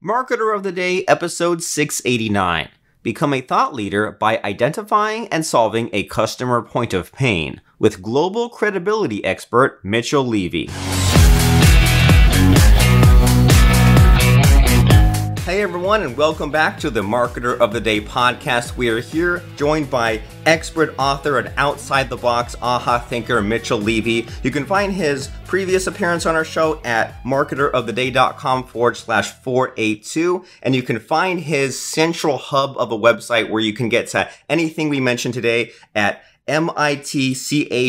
Marketer of the Day, episode 689. Become a thought leader by identifying and solving a customer point of pain with global credibility expert Mitchell Levy. Hey everyone, and welcome back to the Marketer of the Day podcast. We are here joined by expert author and outside-the-box aha thinker Mitchell Levy. You can find his previous appearance on our show at marketeroftheday.com/482, and you can find his central hub of a website where you can get to anything we mentioned today at mitchellevy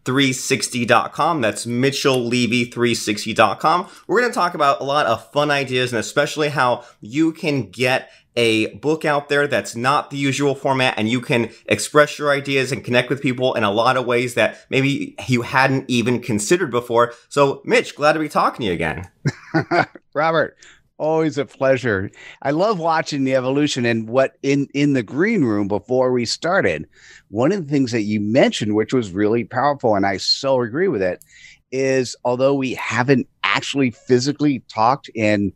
360.com. That's mitchellevy360.com. We're going to talk about a lot of fun ideas and especially how you can get a book out there that's not the usual format and you can express your ideas and connect with people in a lot of ways that maybe you hadn't even considered before. So, Mitch, glad to be talking to you again. Robert, always a pleasure. I love watching the evolution and what in the green room before we started. One of the things that you mentioned, which was really powerful, and I so agree with it, is although we haven't actually physically talked in,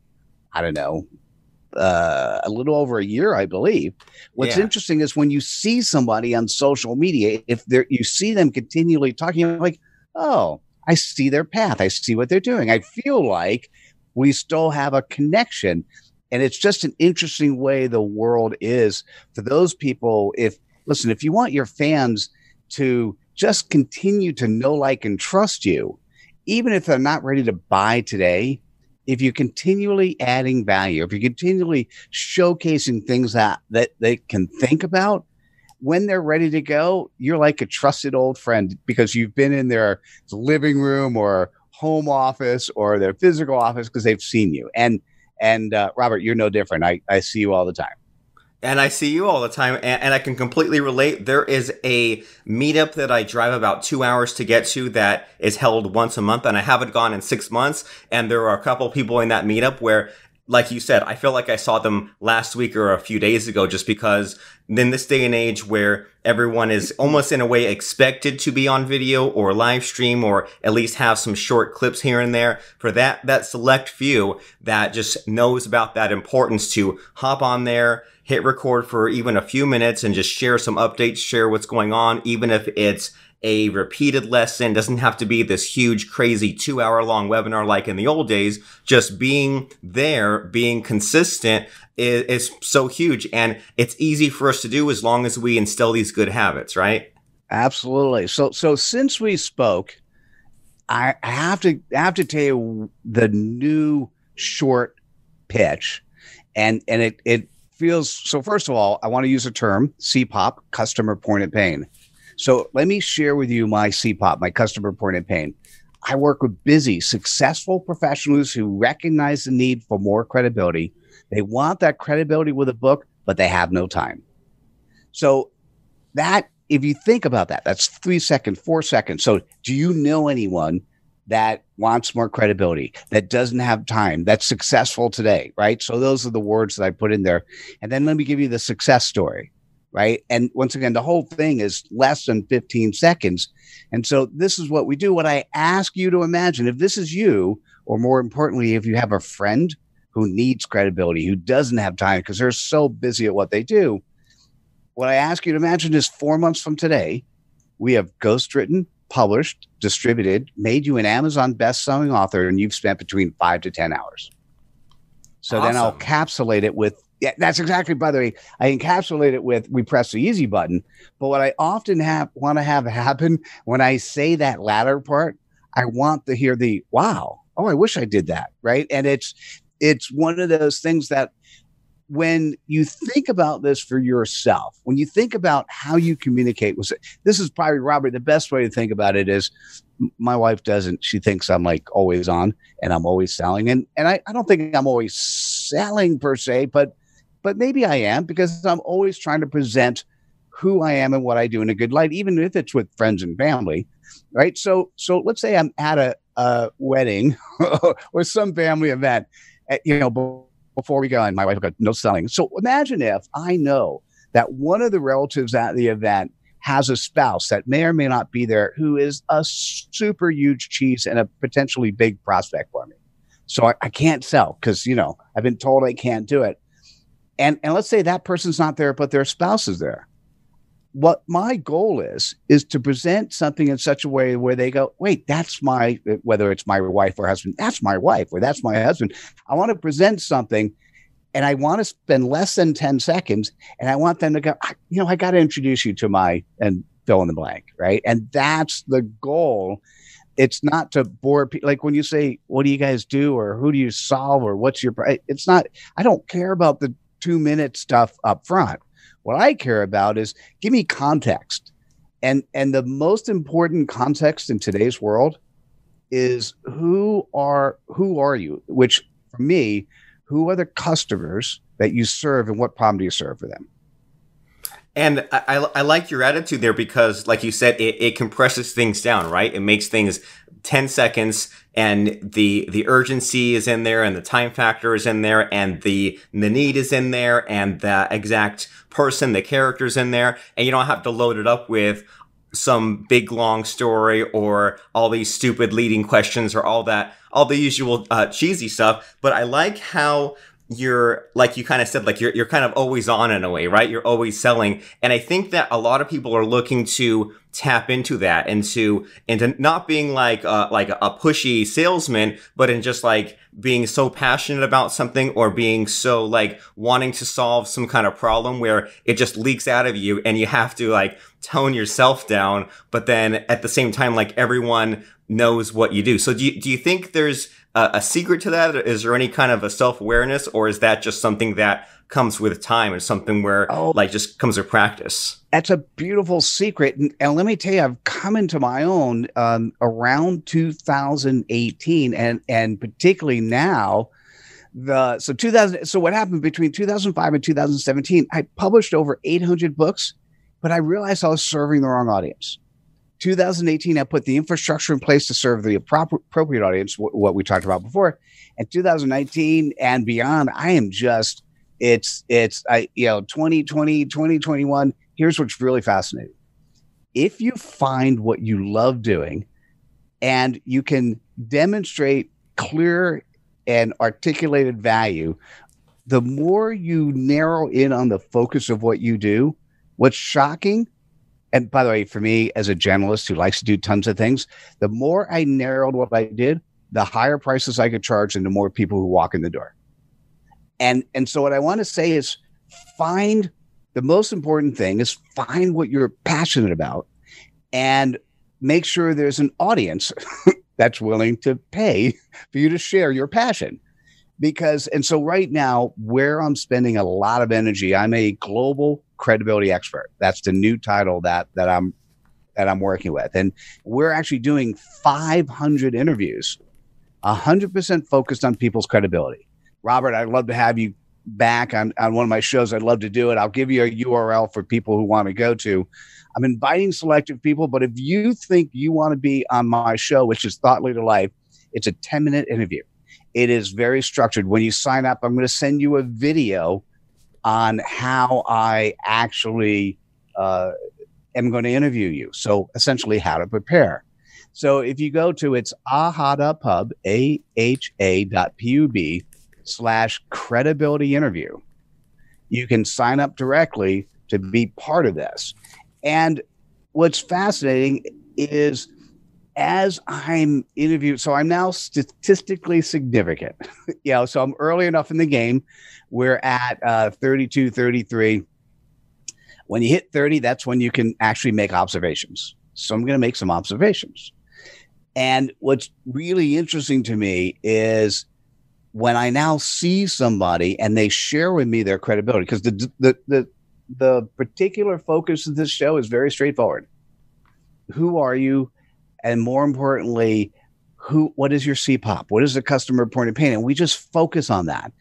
I don't know, a little over a year, I believe. What's interesting is when you see somebody on social media, if you see them continually talking, you're like, oh, I see their path. I see what they're doing. I feel like we still have a connection. And it's just an interesting way the world is for those people. If you want your fans to just continue to know, like, and trust you, even if they're not ready to buy today, if you're continually adding value, if you're continually showcasing things that they can think about, when they're ready to go, you're like a trusted old friend because you've been in their living room or home office or their physical office because they've seen you. And Robert, you're no different. I see you all the time. And I see you all the time, and I can completely relate. There is a meetup that I drive about 2 hours to get to that is held once a month, and I haven't gone in 6 months. And there are a couple of people in that meetup where, like you said, I feel like I saw them last week or a few days ago just because in this day and age where everyone is almost in a way expected to be on video or live stream or at least have some short clips here and there, for that select few that just knows about that importance to hop on there, hit record for even a few minutes and just share some updates, share what's going on, even if it's a repeated lesson. Doesn't have to be this huge, crazy 2-hour-long webinar like in the old days. Just being there, being consistent is so huge. And it's easy for us to do as long as we instill these good habits, right? Absolutely. So since we spoke, I have to tell you the new short pitch, and it feels so. First of all, I want to use a term, CPOP, customer point of pain. So let me share with you my CPOP, my customer point of pain. I work with busy, successful professionals who recognize the need for more credibility. They want that credibility with a book, but they have no time. So that, if you think about that, that's 3 seconds, 4 seconds. So do you know anyone that wants more credibility, that doesn't have time, that's successful today, right? So those are the words that I put in there. And then let me give you the success story, right? And once again, the whole thing is less than 15 seconds. And so this is what we do. What I ask you to imagine, if this is you, or more importantly, if you have a friend who needs credibility, who doesn't have time because they're so busy at what they do, what I ask you to imagine is 4 months from today, we have ghostwritten, published, distributed, made you an Amazon best-selling author, and you've spent between 5 to 10 hours. So awesome. Then I'll encapsulate it with, that's exactly, by the way, I encapsulate it with, we press the easy button. But what I often want to have happen when I say that latter part, I want to hear the, wow, oh, I wish I did that, right? And it's one of those things that when you think about this for yourself, when you think about how you communicate with it, this is probably, Robert, the best way to think about it is my wife doesn't. She thinks I'm like always on and I'm always selling. And I don't think I'm always selling per se, but maybe I am because I'm always trying to present who I am and what I do in a good light, even if it's with friends and family, right? So let's say I'm at a wedding or some family event, before we go, and my wife got no selling. So imagine if I know that one of the relatives at the event has a spouse that may or may not be there who is a super huge cheese and a potentially big prospect for me. So I can't sell because, I've been told I can't do it. And let's say that person's not there, but their spouse is there. What my goal is to present something in such a way where they go, wait, whether it's my wife or husband, that's my wife or that's my husband. I want to present something and I want to spend less than 10 seconds. And I want them to go, I got to introduce you to and fill in the blank. Right. And that's the goal. It's not to bore people. Like when you say, what do you guys do? Or who do you solve? Or what's your, it's not, I don't care about the 2-minute stuff up front. What I care about is give me context. And the most important context in today's world is who are you? Which for me, who are the customers that you serve and what problem do you serve for them? And I like your attitude there because, like you said, it compresses things down, right? It makes things 10 seconds and the urgency is in there and the time factor is in there and the need is in there and the exact person, the character's in there. And you don't have to load it up with some big long story or all these stupid leading questions or all the usual cheesy stuff. But I like how you're, like you kind of said, like you're kind of always on in a way, right? You're always selling. And I think that a lot of people are looking to tap into that into not being like a pushy salesman, but in just like being so passionate about something or being so like wanting to solve some kind of problem where it just leaks out of you and you have to like tone yourself down. But then at the same time, like everyone knows what you do. So do you think there's a secret to that? Is there any kind of a self-awareness, or is that just something that comes with time and something where like just comes with practice? That's a beautiful secret. And let me tell you, I've come into my own around 2018 and particularly now. So what happened between 2005 and 2017, I published over 800 books, but I realized I was serving the wrong audience. 2018, I put the infrastructure in place to serve the appropriate audience, what we talked about before. And 2019 and beyond, I am just, 2020, 2021. Here's what's really fascinating. If you find what you love doing and you can demonstrate clear and articulated value, the more you narrow in on the focus of what you do, what's shocking, and by the way, for me as a generalist who likes to do tons of things, the more I narrowed what I did, the higher prices I could charge and the more people who walk in the door. And so what I want to say is the most important thing is find what you're passionate about and make sure there's an audience that's willing to pay for you to share your passion. And so right now, where I'm spending a lot of energy, I'm a global credibility expert. That's the new title that I'm working with. And we're actually doing 500 interviews, 100% focused on people's credibility. Robert, I'd love to have you back on one of my shows. I'd love to do it. I'll give you a URL for people who want to go to. I'm inviting selective people, but if you think you want to be on my show, which is Thought Leader Life, it's a 10-minute interview. It is very structured. When you sign up, I'm going to send you a video on how I actually am going to interview you. So essentially how to prepare. So if you go to it's aha.pub, AHA.pub/credibility interview, you can sign up directly to be part of this. And what's fascinating is as I'm interviewed, so I'm now statistically significant. So I'm early enough in the game. We're at 32, 33. When you hit 30, that's when you can actually make observations. So I'm going to make some observations. And what's really interesting to me is when I now see somebody and they share with me their credibility, because the particular focus of this show is very straightforward. Who are you? And more importantly, what is your CPOP? What is the customer point of pain? And we just focus on that.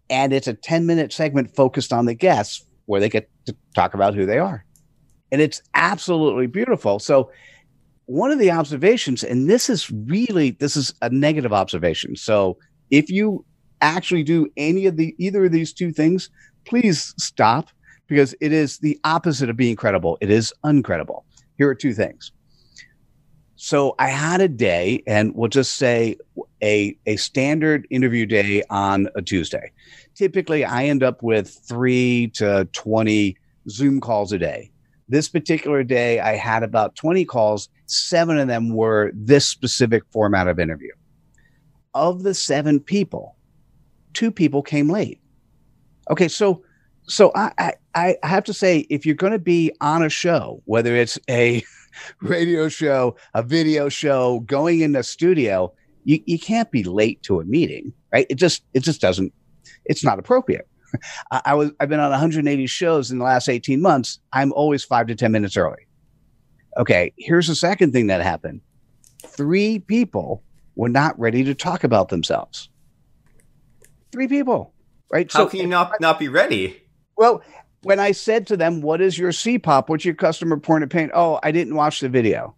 And it's a 10-minute segment focused on the guests where they get to talk about who they are. And it's absolutely beautiful. So one of the observations, and this is a negative observation. So if you actually do either of these two things, please stop, because it is the opposite of being credible. It is uncredible. Here are two things. So I had a day, and we'll just say a standard interview day on a Tuesday. Typically, I end up with 3 to 20 Zoom calls a day. This particular day, I had about 20 calls. 7 of them were this specific format of interview. Of the 7 people, 2 people came late. Okay, so I have to say, if you're going to be on a show, whether it's a radio show, a video show, going in the studio, you can't be late to a meeting, right? It just doesn't, it's not appropriate. I've been on 180 shows in the last 18 months. I'm always 5 to 10 minutes early. Okay, here's the second thing that happened. 3 people were not ready to talk about themselves. 3 people, right? How can you not be ready? Well, when I said to them, what is your CPOP? What's your customer point of pain? Oh, I didn't watch the video.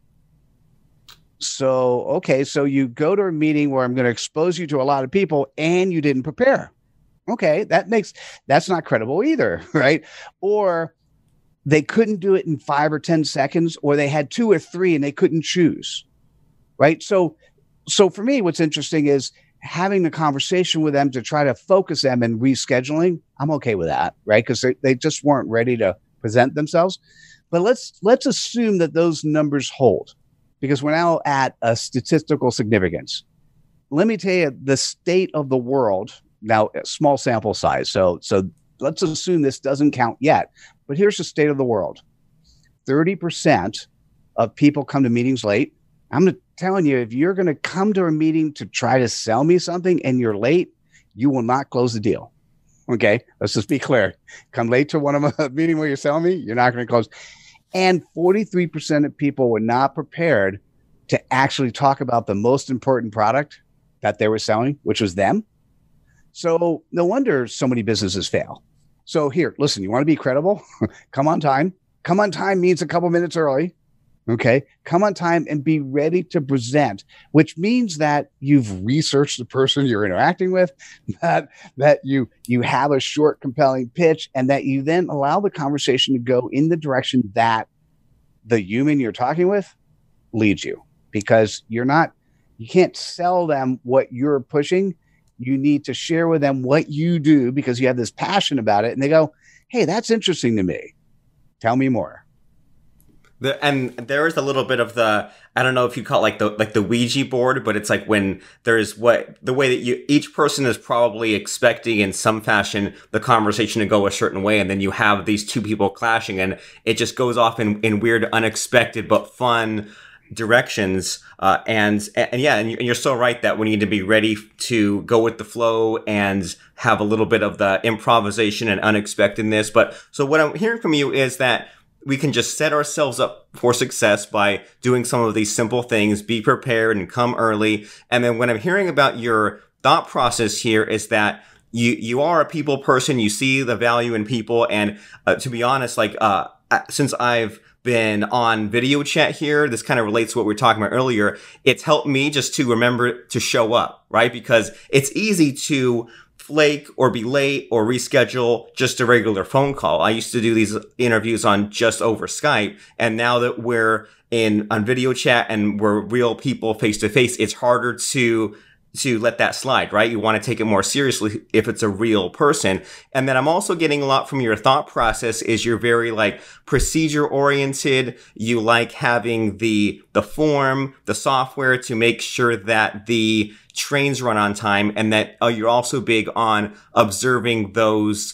So, okay, so you go to a meeting where I'm going to expose you to a lot of people and you didn't prepare. Okay, that's not credible either, right? Or they couldn't do it in 5 or 10 seconds, or they had 2 or 3 and they couldn't choose, right? So for me, what's interesting is having the conversation with them to try to focus them and rescheduling. I'm okay with that, right? Because they just weren't ready to present themselves. But let's assume that those numbers hold, because we're now at a statistical significance. Let me tell you the state of the world. Now, a small sample size. So let's assume this doesn't count yet. But here's the state of the world. 30% of people come to meetings late. I'm telling you, if you're going to come to a meeting to try to sell me something and you're late, you will not close the deal. Okay, let's just be clear. Come late to one of a meeting where you're selling me, you're not going to close. And 43% of people were not prepared to actually talk about the most important product that they were selling, which was them. So no wonder so many businesses fail. So here, listen, you want to be credible? Come on time. Come on time means a couple minutes early. Okay. Come on time and be ready to present, which means that you've researched the person you're interacting with, that you have a short, compelling pitch, and that you then allow the conversation to go in the direction that the human you're talking with leads you, because you can't sell them what you're pushing. You need to share with them what you do because you have this passion about it. And they go, hey, that's interesting to me. Tell me more. And there is a little bit of I don't know if you call it like the Ouija board, but it's like when there's the way that each person is probably expecting in some fashion the conversation to go a certain way. And then you have these 2 people clashing and it just goes off in weird, unexpected, but fun directions. And you're so right that we need to be ready to go with the flow and have a little bit of the improvisation and unexpectedness. But so what I'm hearing from you is that we can just set ourselves up for success by doing some of these simple things, be prepared and come early. And then when I'm hearing about your thought process here is that you are a people person, you see the value in people. And to be honest, since I've been on video chat here, this kind of relates to what we were talking about earlier. It's helped me just to remember to show up, right? Because it's easy to flake or be late or reschedule just a regular phone call. I used to do these interviews on just over Skype. And now that we're on video chat and we're real people face to face, it's harder to let that slide, right? You want to take it more seriously if it's a real person. And then I'm also getting a lot from your thought process is you're very procedure oriented. You like having the form, the software to make sure that the trains run on time, and that you're also big on observing those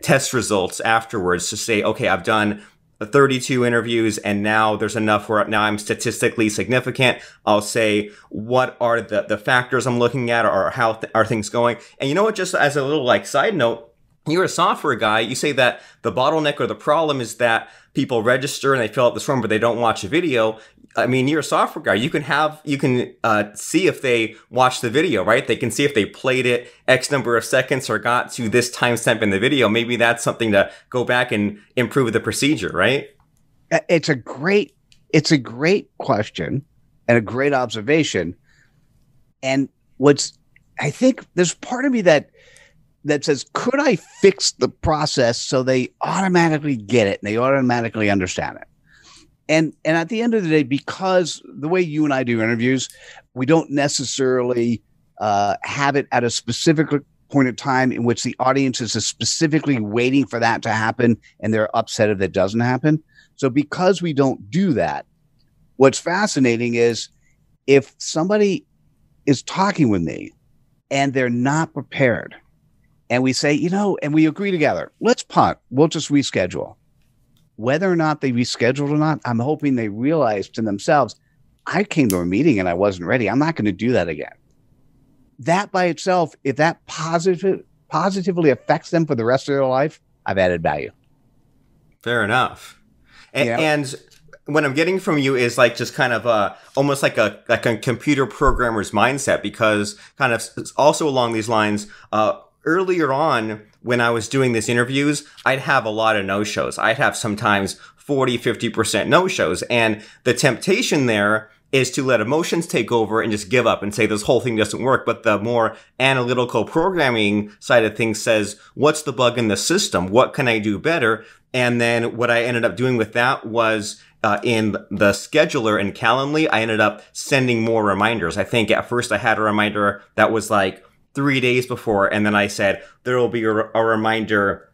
test results afterwards to say, okay, I've done 32 interviews and now there's enough where now I'm statistically significant. I'll say, what are the factors I'm looking at, or how are things going? And you know what, just as a little side note, you're a software guy. You say that the bottleneck or the problem is that people register and they fill out this form, but they don't watch a video. I mean, you're a software guy. You can see if they watched the video, right? They can see if they played it X number of seconds or got to this timestamp in the video. Maybe that's something to go back and improve the procedure, right? It's a great question and a great observation. And I think there's part of me that says, could I fix the process so they automatically get it and they automatically understand it? And at the end of the day, because the way you and I do interviews, we don't necessarily have it at a specific point of time in which the audience is specifically waiting for that to happen and they're upset if that doesn't happen. So because we don't do that, what's fascinating is if somebody is talking with me and they're not prepared and we say, and we agree together, let's punt, we'll just reschedule. Whether or not they rescheduled or not, I'm hoping they realize to themselves, I came to a meeting and I wasn't ready. I'm not going to do that again. That by itself, if that positively affects them for the rest of their life, I've added value. Fair enough. And what I'm getting from you is like just kind of almost like a computer programmer's mindset, because kind of also along these lines, earlier on when I was doing these interviews, I'd have a lot of no-shows. I'd have sometimes 40, 50% no-shows. And the temptation there is to let emotions take over and just give up and say this whole thing doesn't work. But the more analytical programming side of things says, what's the bug in the system? What can I do better? And then what I ended up doing with that was in the scheduler in Calendly, I ended up sending more reminders. I think at first I had a reminder that was like 3 days before. And then I said, there will be a reminder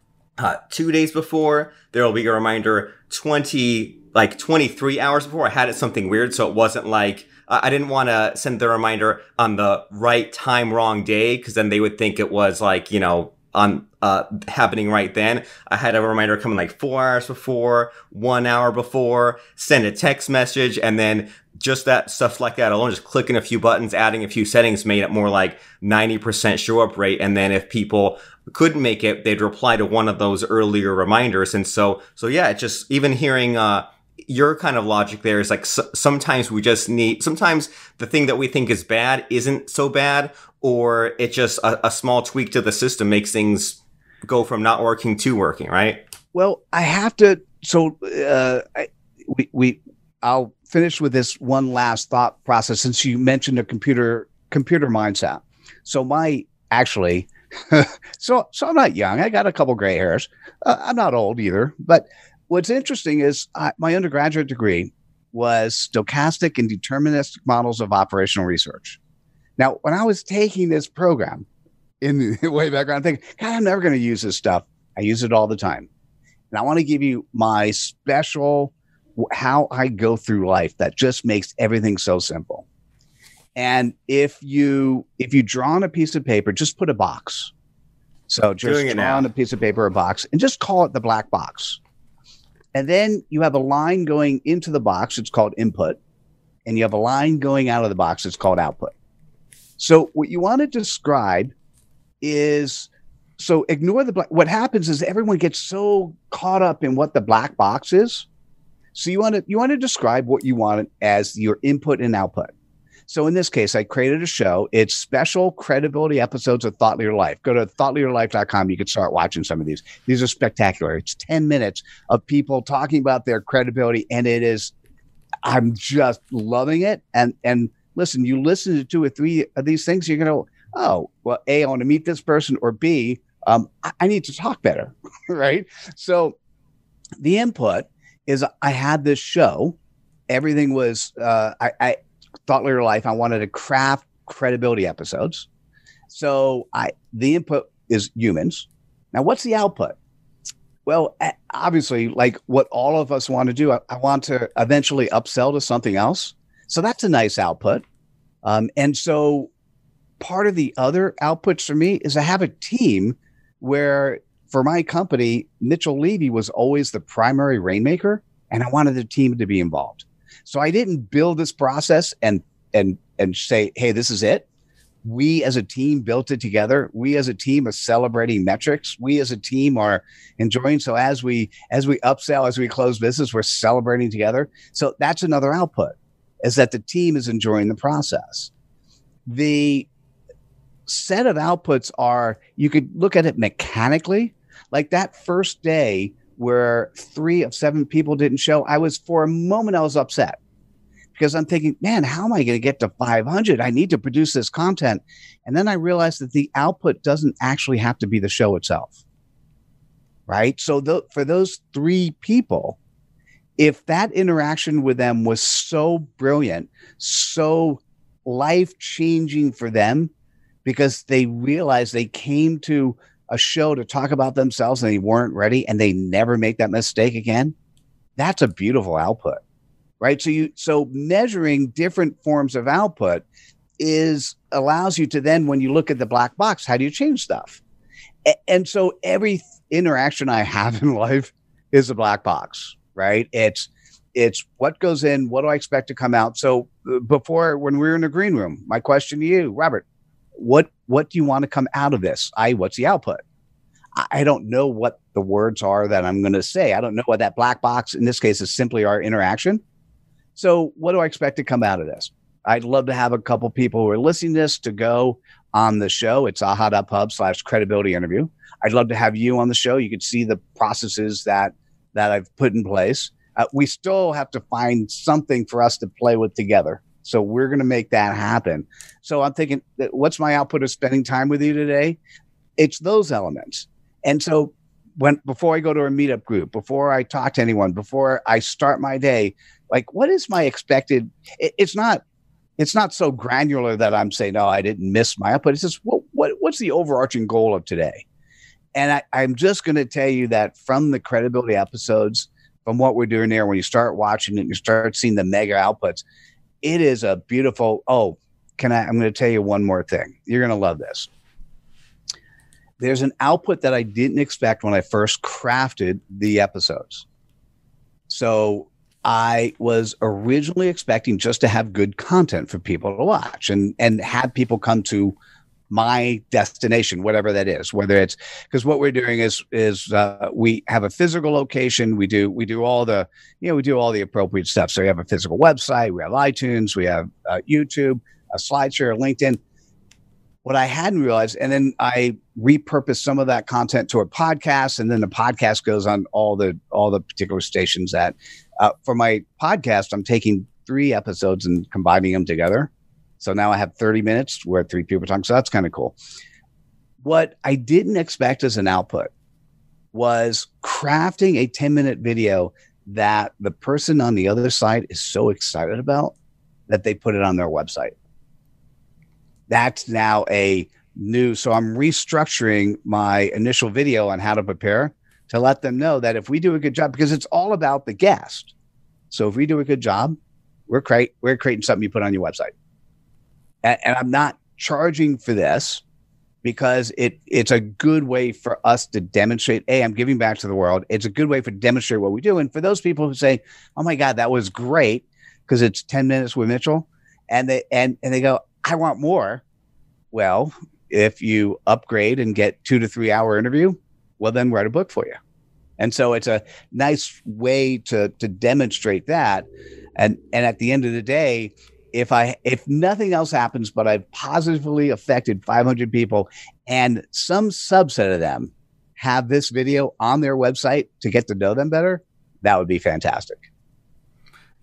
2 days before. There will be a reminder 23 hours before. I had it something weird. So it wasn't like, I didn't want to send the reminder on the right time, wrong day, because then they would think it was like, on happening right then. I had a reminder coming like 4 hours before, 1 hour before, send a text message, and then just that stuff like that alone, just clicking a few buttons, adding a few settings made it more like 90% show up rate. And then if people couldn't make it, they'd reply to one of those earlier reminders. And so yeah, it just, even hearing your kind of logic there is like sometimes we just need, sometimes the thing that we think is bad isn't so bad, or it's just a small tweak to the system makes things go from not working to working, right? Well, I have to, so I'll finish with this one last thought process since you mentioned a computer mindset. So so I'm not young. I got a couple gray hairs. I'm not old either, but what's interesting is my undergraduate degree was stochastic and deterministic models of operational research. Now, when I was taking this program in the way back, I'm thinking, God, I'm never going to use this stuff. I use it all the time. And I want to give you my special, how I go through life that just makes everything so simple. And if you draw on a piece of paper, just put a box. So just draw on a piece of paper, a box, and just call it the black box. And then you have a line going into the box. It's called input. And you have a line going out of the box. It's called output. So what you want to describe is, so ignore the black. What happens is everyone gets so caught up in what the black box is. So you want to describe what you want as your input and output. So in this case, I created a show. It's special credibility episodes of Thought Leader Life. Go to thoughtleaderlife.com. You can start watching some of these. These are spectacular. It's 10 minutes of people talking about their credibility. And I'm just loving it. And listen, you listen to 2 or 3 of these things, you're going to, oh, well, A, I want to meet this person, or B, I need to talk better, right? So the input is I had this show. Everything was, Thought Leader Life, I wanted to craft credibility episodes. So the input is humans. Now, what's the output? Well, obviously, like what all of us want to do, I want to eventually upsell to something else. So that's a nice output. And so part of the other outputs for me is I have a team where for my company, Mitchell Levy was always the primary rainmaker, and I wanted the team to be involved. So I didn't build this process and say, hey, this is it. We as a team built it together. We as a team are celebrating metrics. We as a team are enjoying. So as we upsell, as we close business, we're celebrating together. So that's another output, is that the team is enjoying the process. The set of outputs are, you could look at it mechanically, like that first day where 3 of 7 people didn't show. For a moment, I was upset because I'm thinking, man, how am I going to get to 500? I need to produce this content. And then I realized that the output doesn't actually have to be the show itself. Right. So for those 3 people, if that interaction with them was so brilliant, so life-changing for them, because they realized they came to a show to talk about themselves and they weren't ready and they never make that mistake again, that's a beautiful output, right? So measuring different forms of output allows you to then, when you look at the black box, how do you change stuff? And so every interaction I have in life is a black box, right? It's what goes in, what do I expect to come out? So before, when we were in the green room, my question to you, Robert, what do you want to come out of this? What's the output? I don't know what the words are that I'm going to say. I don't know what that black box, in this case, is simply our interaction. So what do I expect to come out of this? I'd love to have a couple people who are listening to this to go on the show. It's aha.pub/credibility interview. I'd love to have you on the show. You could see the processes that I've put in place. We still have to find something for us to play with together. So we're going to make that happen. So I'm thinking, what's my output of spending time with you today? It's those elements. And so before I go to a meetup group, before I talk to anyone, before I start my day, like, what is my expected? It's not so granular that I'm saying, no, I didn't miss my output. It's just, what's the overarching goal of today? And I'm just going to tell you that from the credibility episodes, from what we're doing there, when you start watching it and you start seeing the mega outputs, it is a beautiful, I'm going to tell you one more thing. You're going to love this. There's an output that I didn't expect when I first crafted the episodes. So I was originally expecting just to have good content for people to watch and have people come to my destination, whatever that is, whether it's, because what we're doing is we have a physical location. We do all the appropriate stuff. So we have a physical website, we have iTunes, we have YouTube, a SlideShare, LinkedIn. What I hadn't realized, and then I repurposed some of that content to a podcast, and then the podcast goes on all the particular stations that, for my podcast, I'm taking 3 episodes and combining them together. So now I have 30 minutes where 3 people are talking. So that's kind of cool. What I didn't expect as an output was crafting a 10-minute video that the person on the other side is so excited about that they put it on their website. That's now so I'm restructuring my initial video on how to prepare to let them know that if we do a good job, because it's all about the guest. So if we do a good job, we're creating something you put on your website. And I'm not charging for this because it's a good way for us to demonstrate, I'm giving back to the world. It's a good way to demonstrate what we do. And for those people who say, oh my God, that was great, because it's 10 minutes with Mitchell, and they go, I want more. Well, if you upgrade and get 2 to 3 hour interview, well, then write a book for you. And so it's a nice way to demonstrate that. And at the end of the day, if nothing else happens, but I've positively affected 500 people and some subset of them have this video on their website to get to know them better, that would be fantastic.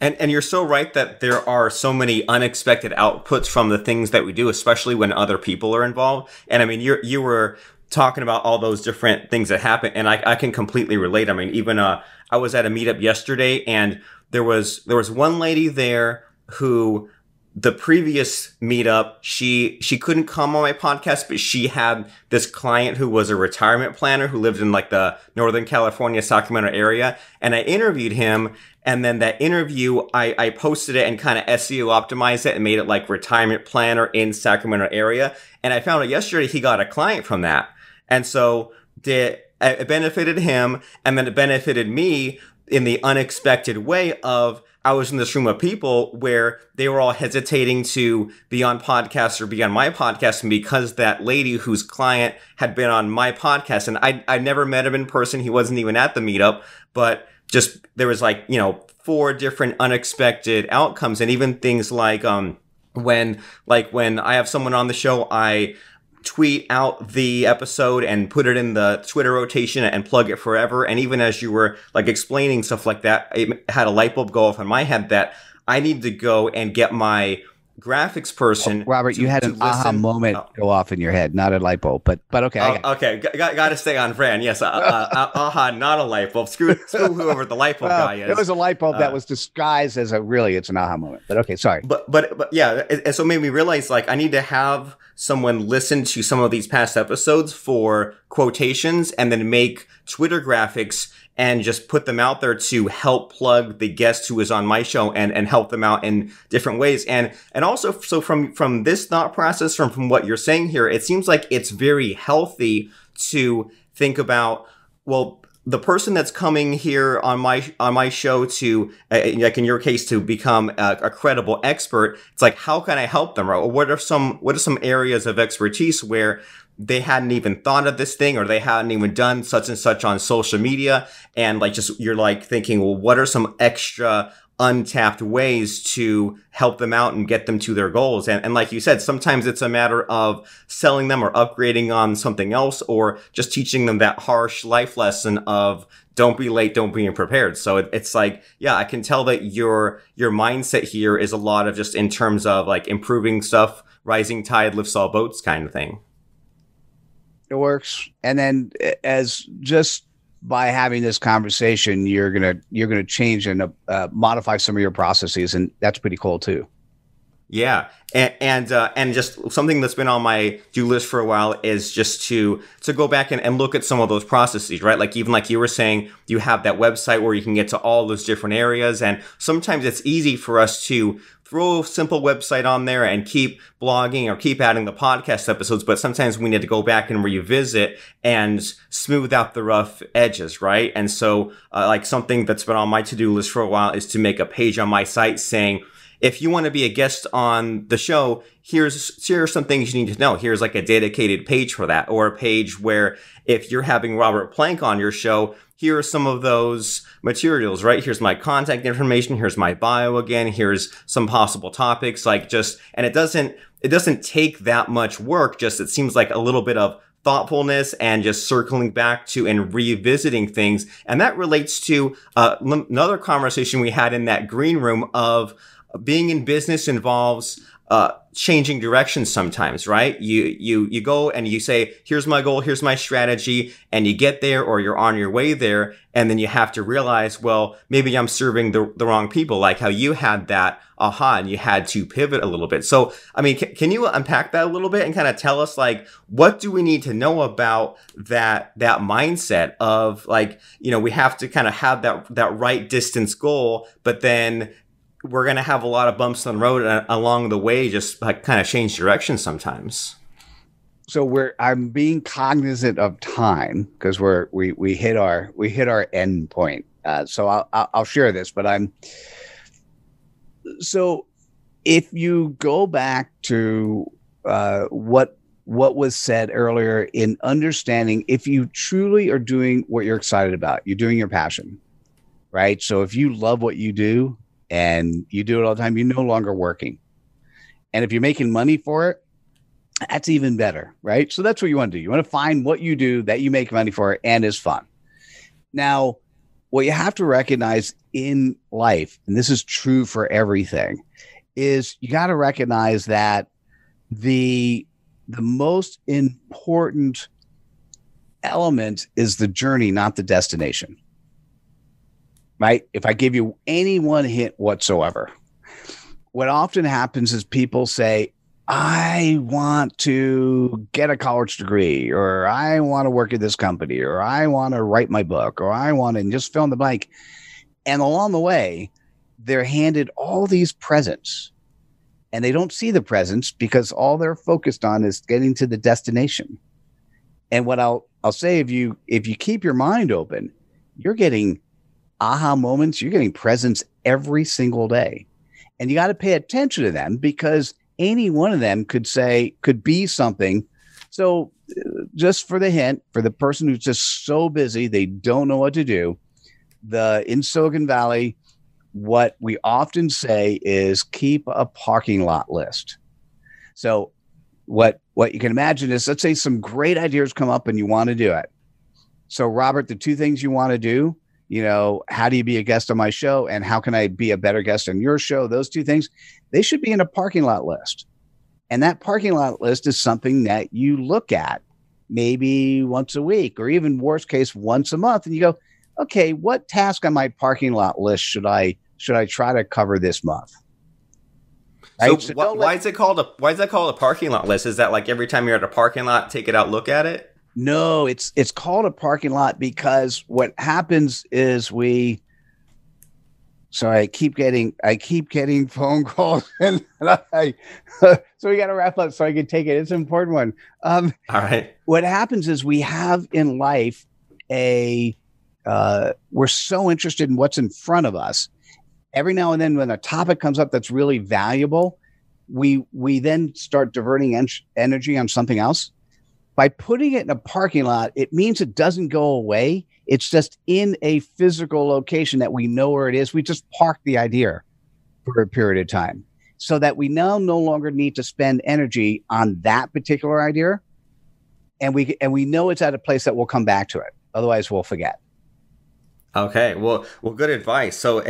And you're so right that there are so many unexpected outputs from the things that we do, especially when other people are involved. And I mean, you were talking about all those different things that happen, and I can completely relate. I mean, even I was at a meetup yesterday, and there was one lady there who, the previous meetup, she couldn't come on my podcast, but she had this client who was a retirement planner who lived in like the Northern California, Sacramento area. And I interviewed him. And then that interview, I posted it and kind of SEO optimized it and made it like retirement planner in Sacramento area. And I found out yesterday he got a client from that. And so it benefited him. And then it benefited me in the unexpected way of, I was in this room of people where they were all hesitating to be on podcasts or be on my podcast. And because that lady whose client had been on my podcast, and I never met him in person, he wasn't even at the meetup, but just there was 4 different unexpected outcomes. And even things like when I have someone on the show, I tweet out the episode and put it in the Twitter rotation and plug it forever. And even as you were explaining stuff like that, it had a light bulb go off in my head that I need to go and get my graphics person. Robert, you had an aha moment go off in your head, not a light bulb, but okay. Okay, got to stay on brand. Yes, aha, not a light bulb. Screw whoever the light bulb guy is. It was a light bulb that was disguised as it's an aha moment. But okay, sorry. But yeah, and so it made me realize like I need to have someone listen to some of these past episodes for quotations and then make Twitter graphics and just put them out there to help plug the guest who is on my show and help them out in different ways. And also, so from this thought process, from what you're saying here, it seems like it's very healthy to think about, well, the person that's coming here on my show to, like in your case, to become a credible expert, it's like, how can I help them? Or what are some areas of expertise where they hadn't even thought of this thing, or they hadn't even done such and such on social media. And like, just, you're like thinking, well, what are some extra untapped ways to help them out and get them to their goals? And like you said, sometimes it's a matter of selling them or upgrading on something else, or just teaching them that harsh life lesson of don't be late, don't be unprepared. So it's like, yeah, I can tell that your mindset here is a lot of just in terms of like improving stuff, rising tide lifts all boats kind of thing. It works. And then as just by having this conversation, you're going to change and modify some of your processes. And that's pretty cool too. Yeah. And just something that's been on my do list for a while is just to go back and look at some of those processes, right? Like, even like you were saying, you have that website where you can get to all those different areas. And sometimes it's easy for us to throw a simple website on there and keep blogging or keep adding the podcast episodes. But sometimes we need to go back and revisit and smooth out the rough edges, right? And so like something that's been on my to-do list for a while is to make a page on my site saying, if you want to be a guest on the show, here are some things you need to know. Here's like a dedicated page for that, or a page where if you're having Robert Plank on your show, here are some of those materials, right? Here's my contact information. Here's my bio again. Here's some possible topics, like just, and it doesn't take that much work. Just, it seems like a little bit of thoughtfulness and just circling back to and revisiting things. And that relates to another conversation we had in that green room of being in business involves changing directions sometimes, right? You go and you say, here's my goal, here's my strategy, and you get there, or you're on your way there, and then you have to realize, well, maybe I'm serving the wrong people, like how you had that aha and you had to pivot a little bit. So, I mean, can you unpack that a little bit and kind of tell us, like, what do we need to know about that mindset of, like, you know, we have to kind of have that right distance goal, but then we're going to have a lot of bumps on the road along the way, just like kind of change direction sometimes. So I'm being cognizant of time because we hit our end point. So I'll share this, but so if you go back to what was said earlier in understanding, if you truly are doing what you're excited about, you're doing your passion, right? So if you love what you do, and you do it all the time, you're no longer working. And if you're making money for it, that's even better, right? So that's what you want to do. You want to find what you do that you make money for and is fun. Now, what you have to recognize in life, and this is true for everything, is you got to recognize that the most important element is the journey, not the destination. Right? If I give you any one hint whatsoever, what often happens is people say, I want to get a college degree, or I want to work at this company, or I want to write my book, or I want to, and just fill in the blank. And along the way, they're handed all these presents, and they don't see the presents because all they're focused on is getting to the destination. And what I'll say, if you keep your mind open, you're getting aha moments, you're getting presents every single day. And you got to pay attention to them because any one of them could be something. So just for the hint, for the person who's just so busy, they don't know what to do. In Silicon Valley, what we often say is keep a parking lot list. So what you can imagine is, let's say some great ideas come up and you want to do it. So Robert, the two things you want to do how do you be a guest on my show and how can I be a better guest on your show? Those two things, they should be in a parking lot list. And that parking lot list is something that you look at maybe once a week or even worst case once a month. And you go, okay, what task on my parking lot list should I try to cover this month? Right? So why is that called a parking lot list? Is that like every time you're at a parking lot, take it out, look at it? No, it's called a parking lot because what happens is I keep getting phone calls and so we got to wrap up so I can take it. It's an important one. All right. What happens is we have in life we're so interested in what's in front of us. Every now and then when a topic comes up that's really valuable, we then start diverting energy on something else. By putting it in a parking lot, it means it doesn't go away. It's just in a physical location that we know where it is. We just park the idea for a period of time so that we now no longer need to spend energy on that particular idea. And we know it's at a place that we'll come back to it. Otherwise, we'll forget. Okay, well, good advice. So,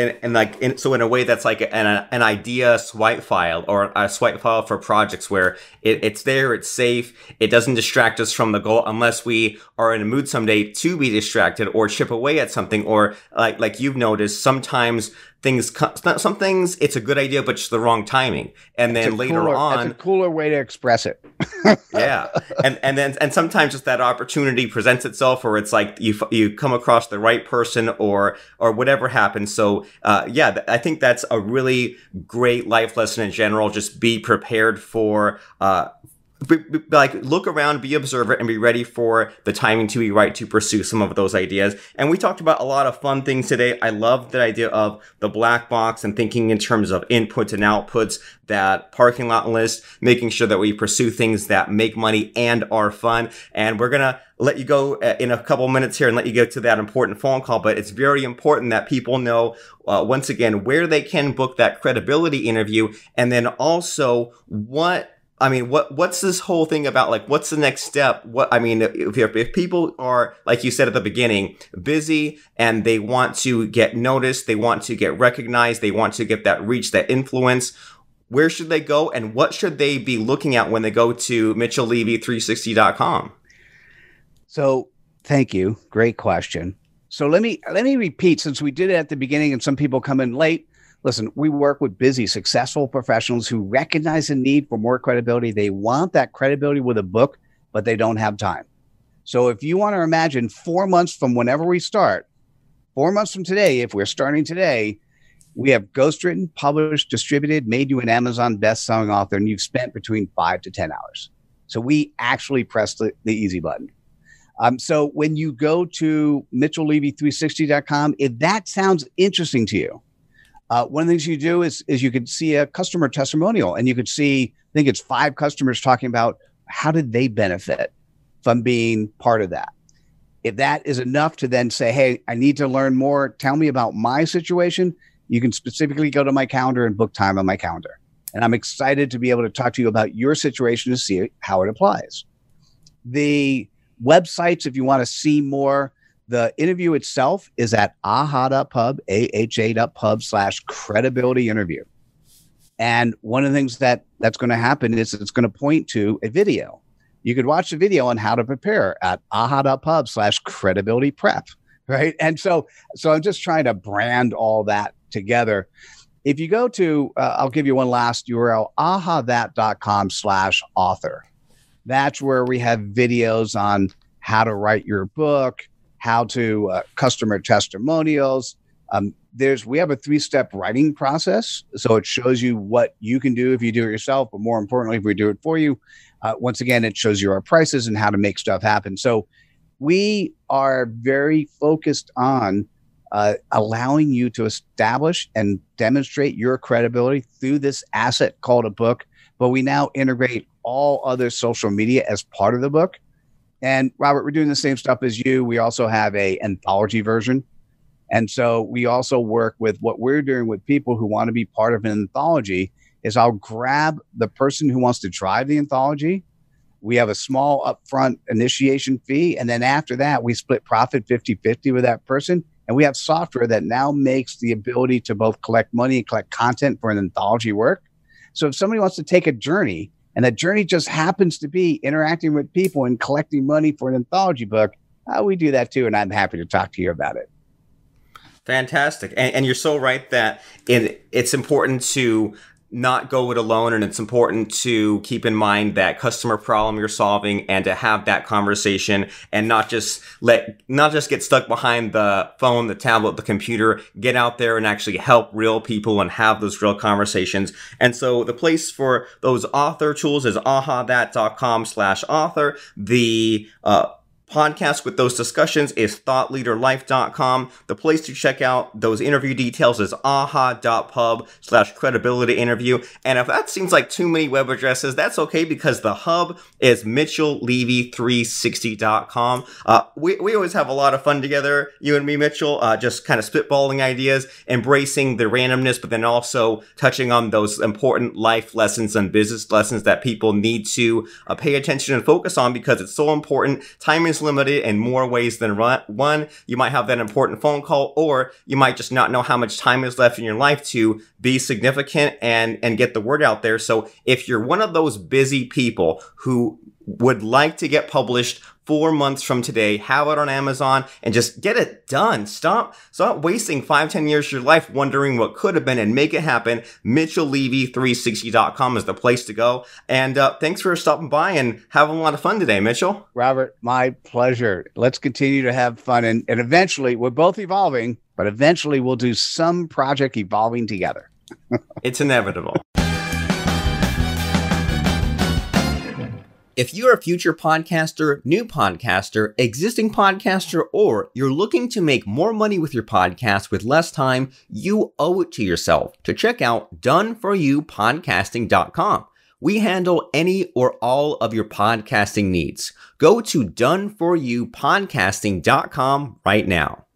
so in a way, that's like an idea swipe file or a swipe file for projects where it's there, it's safe, it doesn't distract us from the goal unless we are in a mood someday to be distracted or chip away at something, or like you've noticed, sometimes some things it's a good idea, but just the wrong timing, and then later on, that's a cooler way to express it. Yeah, and sometimes just that opportunity presents itself, or it's like you come across the right person, or whatever happens. So I think that's a really great life lesson in general. Just be prepared for look around, be observant, and be ready for the timing to be right to pursue some of those ideas. And we talked about a lot of fun things today. I love the idea of the black box and thinking in terms of inputs and outputs, that parking lot list, making sure that we pursue things that make money and are fun. And we're going to let you go in a couple minutes here and let you get to that important phone call. But it's very important that people know, once again, where they can book that credibility interview. And then also what's this whole thing about? Like, what's the next step? If people are, like you said at the beginning, busy and they want to get noticed, they want to get recognized, they want to get that reach, that influence, where should they go and what should they be looking at when they go to MitchellLevy360.com? So thank you. Great question. So let me repeat, since we did it at the beginning and some people come in late. Listen, we work with busy, successful professionals who recognize the need for more credibility. They want that credibility with a book, but they don't have time. So if you want to imagine 4 months from whenever we start, 4 months from today, if we're starting today, we have ghostwritten, published, distributed, made you an Amazon best-selling author, and you've spent between 5 to 10 hours. So we actually press the easy button. So when you go to MitchellLevy360.com, if that sounds interesting to you, one of the things you do is you could see a customer testimonial, and you could see, I think it's 5 customers talking about how did they benefit from being part of that. If that is enough to then say, hey, I need to learn more, tell me about my situation, you can specifically go to my calendar and book time on my calendar. And I'm excited to be able to talk to you about your situation to see how it applies. The websites, if you want to see more, the interview itself is at aha.pub, AHA.pub/credibility interview. And one of the things that's going to happen is it's going to point to a video. You could watch the video on how to prepare at aha.pub/credibility prep, right? And so I'm just trying to brand all that together. If you go to, I'll give you one last URL, ahathat.com/author. That's where we have videos on how to write your book, how to customer testimonials. We have a 3-step writing process. So it shows you what you can do if you do it yourself, but more importantly, if we do it for you. Once again, it shows you our prices and how to make stuff happen. So we are very focused on allowing you to establish and demonstrate your credibility through this asset called a book. But we now integrate all other social media as part of the book. And Robert, we're doing the same stuff as you. We also have a anthology version. And so we also work with what we're doing with people who want to be part of an anthology is I'll grab the person who wants to drive the anthology. We have a small upfront initiation fee. And then after that, we split profit 50-50 with that person. And we have software that now makes the ability to both collect money and collect content for an anthology work. So if somebody wants to take a journey, and that journey just happens to be interacting with people and collecting money for an anthology book, we do that too. And I'm happy to talk to you about it. Fantastic. And you're so right that it's important to not go it alone. And it's important to keep in mind that customer problem you're solving and to have that conversation and not just get stuck behind the phone, the tablet, the computer, get out there and actually help real people and have those real conversations. And so the place for those author tools is ahathat.com/author. The, podcast with those discussions is thoughtleaderlife.com. The place to check out those interview details is aha.pub/credibility interview. And if that seems like too many web addresses, that's okay because the hub is mitchell.levy360.com. We always have a lot of fun together, you and me, Mitchell, just kind of spitballing ideas, embracing the randomness, but then also touching on those important life lessons and business lessons that people need to pay attention and focus on because it's so important. Time is limited in more ways than one. You might have that important phone call, or you might just not know how much time is left in your life to be significant and get the word out there. So if you're one of those busy people who would like to get published 4 months from today, have it on Amazon and just get it done. Stop wasting 5-10 years of your life wondering what could have been and make it happen. MitchellLevy360.com is the place to go. And thanks for stopping by and having a lot of fun today, Mitchell. Robert, my pleasure. Let's continue to have fun. And eventually, we're both evolving, but eventually we'll do some project evolving together. It's inevitable. If you're a future podcaster, new podcaster, existing podcaster, or you're looking to make more money with your podcast with less time, you owe it to yourself to check out doneforyoupodcasting.com. We handle any or all of your podcasting needs. Go to doneforyoupodcasting.com right now.